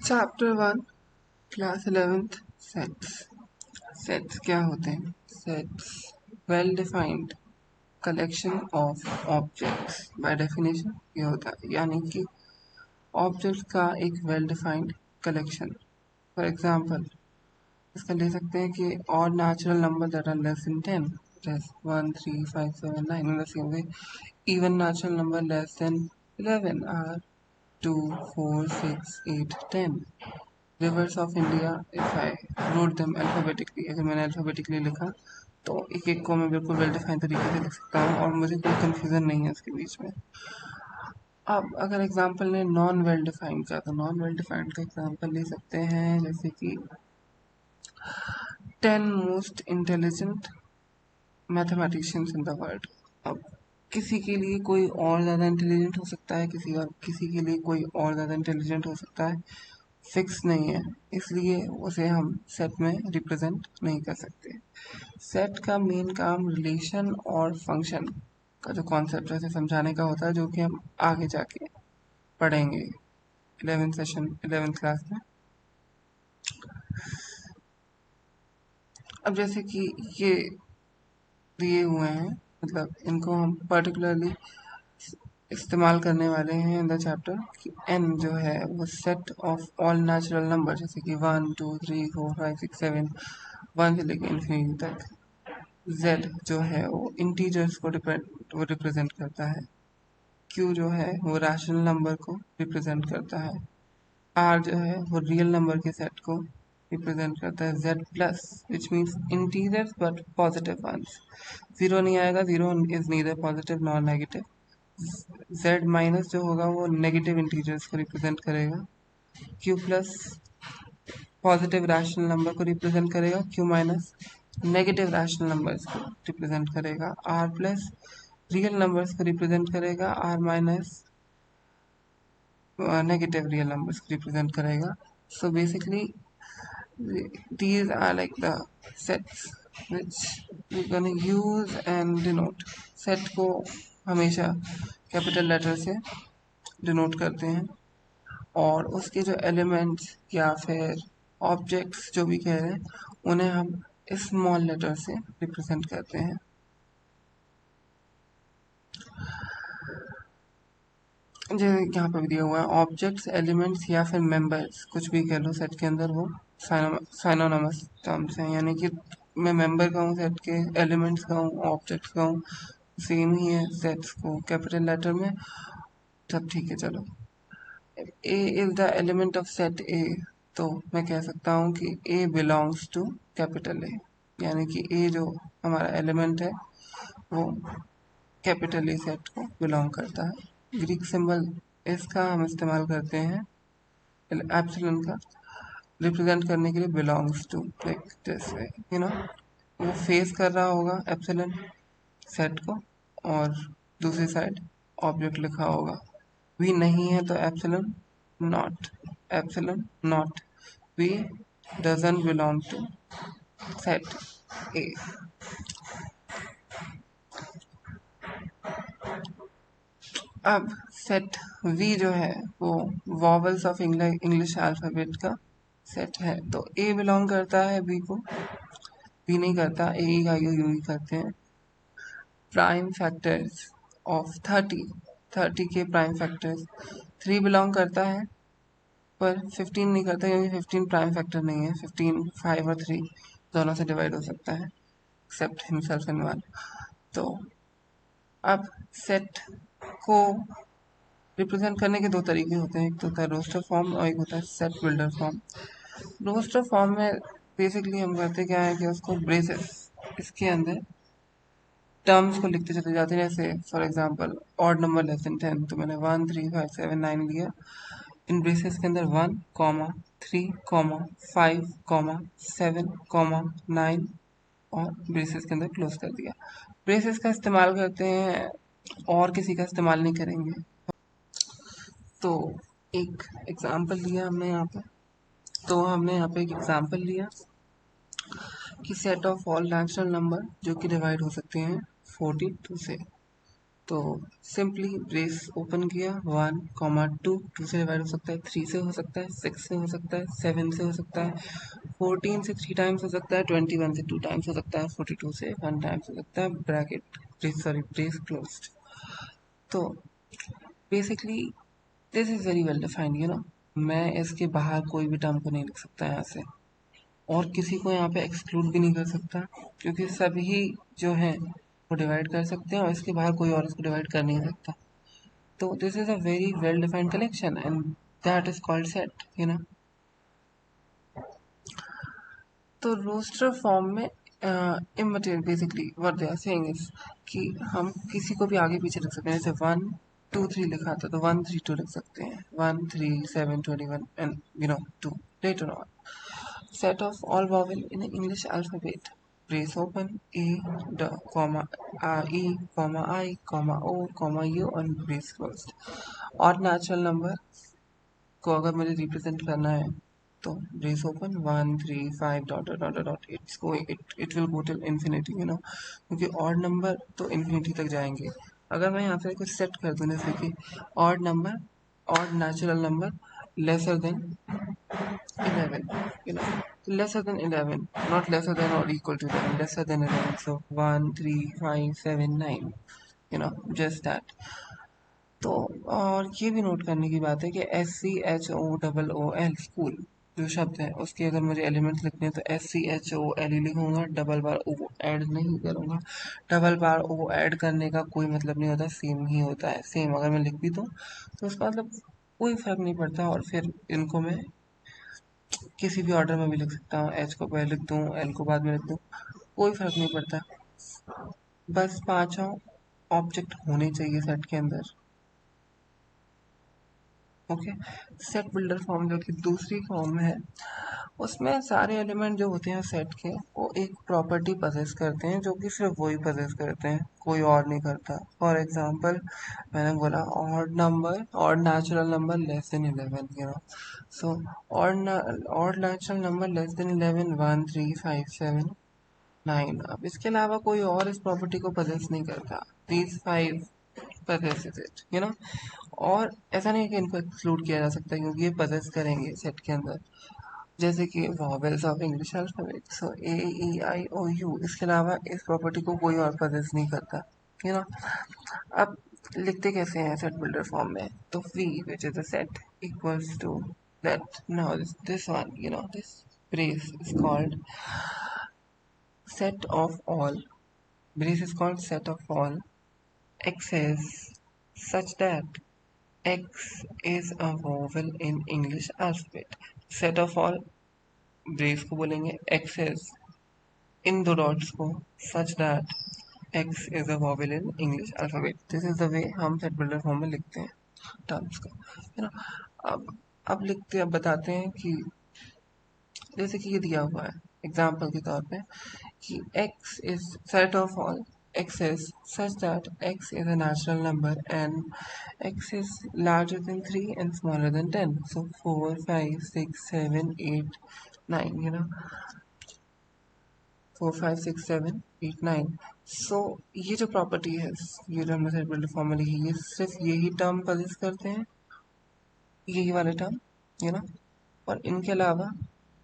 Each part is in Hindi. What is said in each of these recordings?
Chapter 1 class 11th sets. Sets क्या होते हैं? Sets well defined collection of objects. By definition ये होता है यानी कि ऑब्जेक्ट्स का एक well defined collection. For example इसका ले सकते हैं कि और natural number that are less than 10 जैसे 1 3 5 7 9। In the same way even natural number less than 11 are 2 4 6 8 10। Reverse of India if I wrote them alphabetically, अगर मैंने अल्फ़ाबेटिकली लिखा तो एक एक को मैं बिल्कुल वेल डिफाइंड तरीके से लिख सकता हूँ और मुझे कोई कन्फ्यूज़न नहीं है उसके बीच में। अब अगर एग्जांपल ने नॉन वेल डिफाइंड का, तो नॉन वेल डिफाइंड का एग्जांपल ले सकते हैं जैसे कि 10 most intelligent mathematicians in the world. अब किसी के लिए कोई और ज़्यादा इंटेलिजेंट हो सकता है, किसी के लिए कोई और ज़्यादा इंटेलिजेंट हो सकता है, फिक्स नहीं है, इसलिए उसे हम सेट में रिप्रेजेंट नहीं कर सकते। सेट का मेन काम रिलेशन और फंक्शन का जो कॉन्सेप्ट है उसे समझाने का होता है, जो कि हम आगे जाके पढ़ेंगे 11th क्लास में। अब जैसे कि ये दिए हुए हैं, मतलब इनको हम पर्टिकुलरली इस्तेमाल करने वाले हैं इन द चैप्टर कि n जो है वो set of all natural number, जैसे कि 1 2 3 4 5 6 7 1 से लेकर इन्फिनिटी तक। z जो है वो इंटीजर्स को रिप्रेजेंट करता है। q जो है वो रैशनल नंबर को रिप्रेजेंट करता है। r जो है वो रियल नंबर के सेट को रिप्रेजेंट करता है। z plus which means integers but positive once. Zero नहीं आएगा, zero is neither positive nor negative. z minus जो होगा वो नेगेटिव इंटीजर्स को रिप्रेजेंट करेगा। q plus positive rational number को रिप्रेजेंट करेगा, q minus negative rational numbers को रिप्रेजेंट करेगा। r प्लस रियल नंबर्स को रिप्रेजेंट करेगा, r minus negative real numbers को रिप्रेजेंट करेगा। So basically these are like the sets which we're gonna use and denote। Set को हमेशा कैपिटल लेटर से डिनोट करते हैं और उसके जो एलिमेंट्स या फिर ऑब्जेक्ट्स जो भी कह रहे हैं उन्हें हम स्मॉल लेटर से रिप्रेजेंट करते हैं। जो यहाँ पे भी दिया हुआ है, ऑब्जेक्ट्स एलिमेंट्स या फिर मेंबर्स कुछ भी कह लो सेट के अंदर, वो साइनोनिमस टर्म्स हैं, यानी कि मैं मेंबर का हूँ सेट के, एलिमेंट्स का हूँ, ऑब्जेक्ट्स का हूँ, सेम ही है। सेट्स को कैपिटल लेटर में सब ठीक है। चलो, A is the element of set A, तो मैं कह सकता हूँ कि A belongs to capital A, यानी कि ए जो हमारा एलिमेंट है वो कैपिटल ए सेट को बिलोंग करता है। ग्रीक सिंबल इसका हम इस्तेमाल करते हैं एप्सिलॉन का रिप्रेजेंट करने के लिए, belongs to, like this way, you know. वो फेस कर रहा होगा एप्सिलॉन सेट को और दूसरी साइड ऑब्जेक्ट लिखा होगा। वी नहीं है तो epsilon not, epsilon not v doesn't belong to set A. अब सेट वी जो है वो वॉवल्स ऑफ इंग्लिश अल्फ़ाबेट का सेट है, तो ए बिलोंग करता है बी को, बी नहीं करता, ए ई आई ओ यू ही करते हैं। प्राइम फैक्टर्स ऑफ 30 के प्राइम फैक्टर्स 3 बिलोंग करता है पर 15 नहीं करता, क्योंकि 15 प्राइम फैक्टर नहीं है। 15 5 और 3 दोनों से डिवाइड हो सकता है एक्सेप्ट हिमसेल्फ एंड 1। तो अब सेट को रिप्रेजेंट करने के दो तरीके होते हैं, एक तो होता है रोस्टर फॉर्म और एक होता है set builder form. Roster form में बेसिकली हम करते क्या है कि उसको ब्रेसेस, इसके अंदर टर्म्स को लिखते चले जाते हैं। जैसे for example odd number less than 10, तो मैंने 1 3 5 7 9 लिया। इन ब्रेसेस के अंदर 1 3 5 7 9 और ब्रेसेस के अंदर क्लोज कर दिया। ब्रेसेस का इस्तेमाल करते हैं और किसी का इस्तेमाल नहीं करेंगे। तो एक एग्जाम्पल लिया हमने यहाँ पे, एक एग्जाम्पल लिया कि set of all natural number जो कि डिवाइड हो सकते हैं 42 से। तो सिंपली ब्रेस ओपन किया 1, 2 से डिवाइड हो सकता है, 3 से हो सकता है, 6 से हो सकता है, 7 से हो सकता है, 14 से 3 टाइम्स हो सकता है, 21 से 2 टाइम्स हो सकता है, 42 से 1 टाइम्स हो सकता है, ब्रैकेट ब्रेस क्लोज्ड। तो basically this is very well defined, मैं इसके बाहर कोई भी टर्म को नहीं लिख सकता यहाँ से, और किसी को यहाँ पे एक्सक्लूड भी नहीं कर सकता, क्योंकि सभी जो है वो डिवाइड कर सकते हैं और इसके बाहर कोई और इसको डिवाइड कर नहीं सकता। तो this is a very well defined collection and that is called set. तो रोस्टर फॉर्म में immaterial basically what they are saying is कि हम किसी को भी आगे पीछे लिख सकते हैं। जैसे 1, 2, 3 लिखा था तो 1, 3, 2 लिख सकते हैं, 1, 3, 7, 21 and 2 later on. Set of all vowel in English alphabet. Brace open A, comma E, comma I, comma O, comma U and brace closed. और natural number को अगर मुझे रिप्रेजेंट करना है तो brace open 1, 3, 5 dot dot dot it will go till infinity, क्योंकि ऑड नंबर तो इन्फिनिटी तक जाएंगे। अगर मैं यहाँ पे कुछ सेट कर दूँ जैसे कि odd number, odd natural number lesser than 11, lesser than 11, not lesser than or equal to 11, lesser than 11, so 1, 3, 5, 7, 9, just that. तो और ये भी नोट करने की बात है कि SCHOOL स्कूल जो शब्द है उसके अगर मुझे एलिमेंट्स लिखने हैं तो SCHOL ही लिखूंगा, डबल बार ओ ऐड नहीं करूंगा। डबल बार ओ ऐड करने का कोई मतलब नहीं होता, सेम ही होता है। सेम अगर मैं लिख भी दूँ तो उसका मतलब कोई फर्क नहीं पड़ता, और फिर इनको मैं किसी भी ऑर्डर में भी लिख सकता हूँ, एच को पहले लिख दूँ, एल को बाद में लिख दूँ, कोई फर्क नहीं पड़ता। बस पांचों ऑब्जेक्ट होने चाहिए सेट के अंदर। ओके, सेट बिल्डर फॉर्म जो कि दूसरी फॉर्म है, उसमें सारे एलिमेंट जो होते हैं सेट के वो एक प्रॉपर्टी पजेस करते हैं जो कि सिर्फ वही पजेस करते हैं, कोई और नहीं करता। फॉर एग्जांपल मैंने बोला odd number, odd natural number less than 11, so odd natural number less than 11 1, 3, 5, 7, 9। अब इसके अलावा कोई और इस प्रॉपर्टी को पजेस नहीं करता, दीज 5 possesses it, और ऐसा नहीं है कि इनको एक्सक्लूड किया जा सकता क्योंकि ये पजेस करेंगे सेट के अंदर। जैसे कि vowels of English alphabet, so A, E, I, O, U, इसके अलावा इस प्रॉपर्टी को कोई और पजेस नहीं करता। यू नो अब लिखते कैसे हैं सेट बिल्डर फॉर्म में, तो V which is a set equals to that, now this one, this brace is called set of all, brace is called set of all x's such that X is a vowel in English alphabet. Set of all brace को बोलेंगे एक्सेस इन दो डॉट्स को सच that x is a vowel in English alphabet. This is the way हम सेट बिल्डर फॉर्म में लिखते हैं टर्म्स का, है ना। अब लिखते अब बताते हैं कि जैसे कि ये दिया हुआ है एग्जाम्पल के तौर पे कि x is set of all x's such that x is a natural number and x is larger than 3 and smaller than 10, so 4, 5, 6, 7, 8, 9, 4, 5, 6, 7, 8, 9। सो ये जो प्रॉपर्टी है, ये जो हमने सेट बिल्डर फॉर्म में लिखी, ये सिर्फ यही टर्म पजेस करते हैं, यही वाले टर्म, और इनके अलावा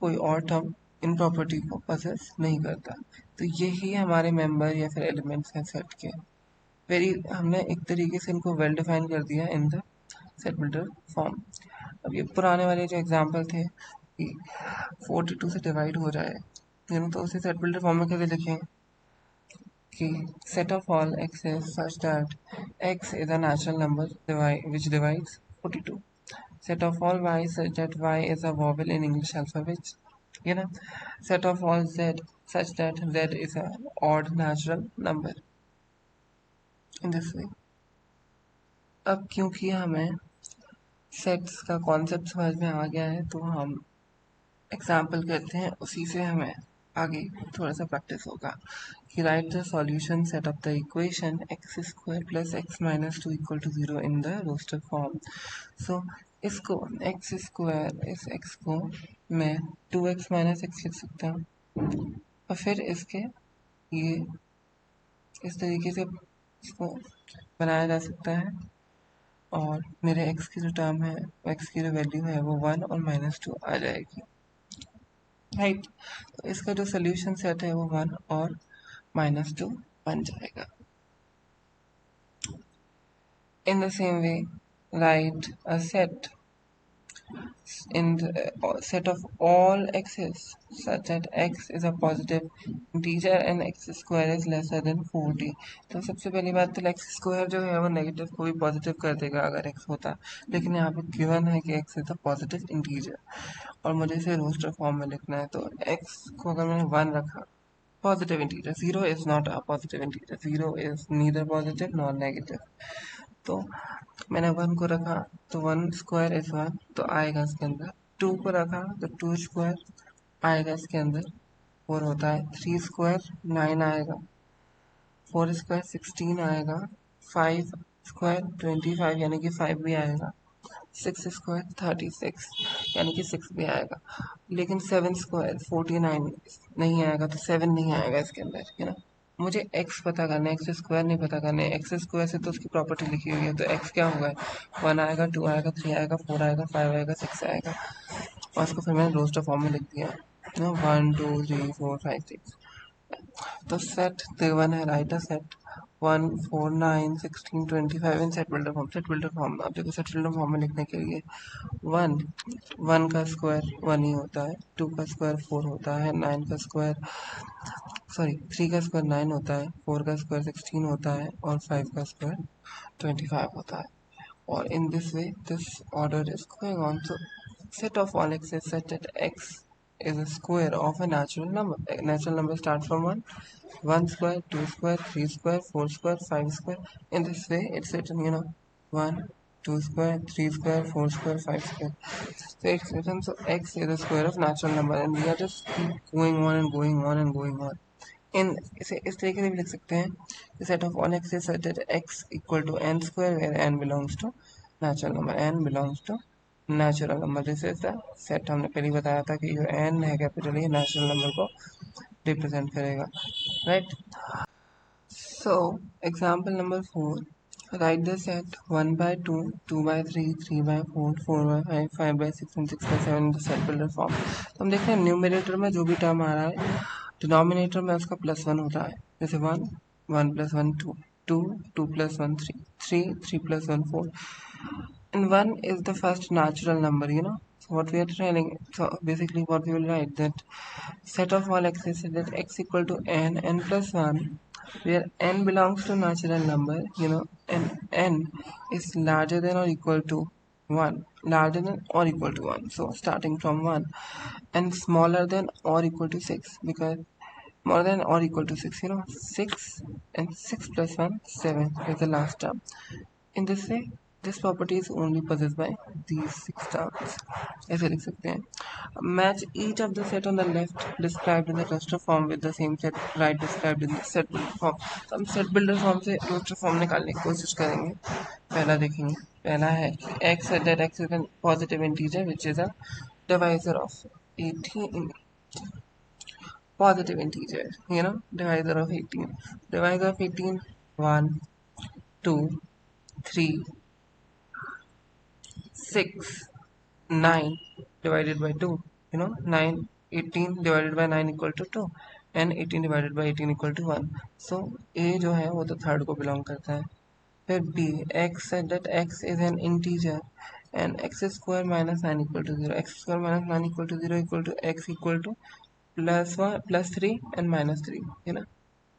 कोई और टर्म इन प्रॉपर्टी को पजेस नहीं करता। तो यही हमारे मेंबर या फिर एलिमेंट्स हैं सेट के। वेरी हमने एक तरीके से इनको वेल डिफाइन कर दिया in the set builder form. अब ये पुराने वाले जो एग्जांपल थे कि 42 से डिवाइड हो जाए, तो उसे सेट बिल्डर फॉर्म में कैसे लिखें कि set of all x's such that x is a natural number which divides 42. Set of all y such that y is a vowel in English alphabet. Set of all z such that z is a odd natural number. In this way. अब क्योंकि हमें सेट्स का कॉन्सेप्ट समझ में आ गया है तो हम एग्जाम्पल करते हैं, उसी से हमें आगे थोड़ा सा प्रैक्टिस होगा कि write the solution set of the equation x square plus x minus 2 equal to 0 in the roster form. So इसको एक्स स्क्वायर इस एक्स को मैं 2x माइनस एक्स लिख सकता हूँ, और फिर इसके ये इस तरीके से इसको बनाया जा सकता है, और मेरे x की जो टर्म है, x की जो वैल्यू है वो 1 और -2 आ जाएगी, राइट। तो इसका जो सोल्यूशन सेट है वो 1 और -2 बन जाएगा। इन the same way, right a set in the set of all x's such that x is a positive integer and x square is lesser than 40। तो सबसे पहली बात तो x स्क्वायर जो है वो नेगेटिव को भी पॉजिटिव कर देगा अगर x होता, लेकिन यहाँ पे गिवन है कि x is a positive integer और मुझे इसे रोस्टर फॉर्म में लिखना है। तो x को अगर मैंने 1 रखा, positive integer, 0 is not a positive integer, 0 is neither positive nor negative. तो मैंने 1 को रखा तो 1 स्क्वायर इज 1 तो आएगा इसके अंदर, 2 को रखा तो 2 स्क्वायर आएगा इसके अंदर, 4 होता है, 3 स्क्वायर 9 आएगा, 4 स्क्वायर 16 आएगा, 5 स्क्वायर 25 यानी कि 5 भी आएगा, 6 स्क्वायर 36 यानी कि 6 भी आएगा, लेकिन 7 स्क्वायर 49 नहीं आएगा, तो 7 नहीं आएगा इसके अंदर, है ना। मुझे x पता करना है, एक्स स्क्वायर नहीं पता करना है। एक्स स्क्वायर से तो उसकी प्रॉपर्टी लिखी हुई है, तो x क्या होगा, 1 आएगा, 2 आएगा, 3 आएगा, 4 आएगा, 5 आएगा, 6 आएगा, और उसको फिर मैंने रोस्टर फॉर्म में लिख दिया, 1 2 3 4 5 6। तो सेट गिवन है, right a set 1 4 9 16 25 in set builder form. Set builder form, अब देखो सेट बिल्डर फॉर्म में लिखने के लिए 1 1 का स्क्वायर 1 ही होता है, 2 का स्क्वायर 4 होता है, 9 का स्क्वायर सॉरी 3 का स्क्वायर 9 होता है, 4 का स्क्वायर 16 होता है, और 5 का स्क्वायर 25 होता है। और in this way this order is going on. So set of all x is such that x is a square of a natural number. A natural number starts from 1, 1 square, 2 square, 3 square, 4 square, 5 square. In this way, it's written, 1, 2 square, 3 square, 4 square, 5 square. So it's written, so x is the square of natural number, and we are just keep going on and going on and going on. इन इसे इस तरीके से भी लिख सकते हैं, set of all x is such that x equal to n square where n belongs to natural number, n belongs to natural number. This is the set. हमने पहले बताया था कि जो एन है कैपिटल, ये नेचुरल नंबर को रिप्रेजेंट करेगा, right. So example number 4, right the set 1 by 2, 2 by 3, 3 by 4, 4 by 5, 5 by 6 and 6 by 7 the set builder form. तो हम देखते हैं न्यूमरेटर में जो भी टर्म आ रहा है, डिनोमिनेटर में उसका +1 होता है, जैसे 1 1 + 1 2, 2 2 + 1 3, 3 3 + 1 4, and 1 is the first natural number, So what we are telling, so basically what we will write, that set of all x is that x equal to n plus 1, where n belongs to natural number, and n is larger than or equal to 1, larger than or equal to 1, so starting from 1, and smaller than or equal to 6, because more than or equal to 6, 6, and 6 plus 1 7 is the last term. In this way, this property is only possessed by these 6 terms. ऐसे लिख सकते हैं, match each of the set on the left described in the cluster form with the same set right described in the set builder form। तो हम set builder form से cluster form निकालने की कोशिश करेंगे। पहला देखेंगे, पहला है कि x at that x is a positive integer which is a divisor of 18, positive integer, divisor of 18, divisor of 18, 1 2 3 6 9 divided by 2, 9 18 divided by 9 equal to 2, and 18 divided by 18 equal to 1। so a जो है वो तो थर्ड को बिलोंग करता है। फिर b, x said that x is an integer and x square minus 9 equal to 0, x square minus 9 equal to 0 equal to x equal to +1 +3 and -3, है ना।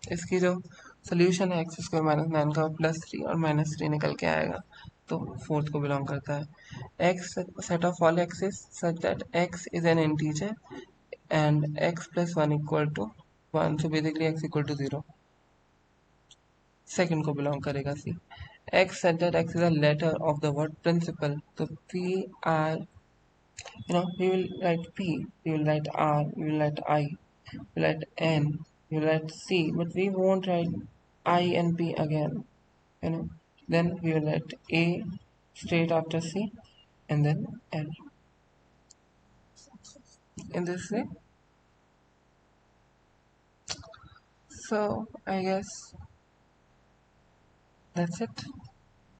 इसकी जो सोल्यूशन है एक्स स्क्वायर माइनस 9 का, +3 और -3 निकल के आएगा, तो फोर्थ को बिलोंग करता है। X set of all x's such that x is an integer and x plus 1 equal to 1, so basically x equal to 0, second को बिलोंग करेगा। See, x such that x is a letter of the word principal, तो P R, we will write p, we will write r, we will write I, we will write n, we will write c, but we won't write I and p again, then we will write a straight after c and then l, in this way. So I guess that's it.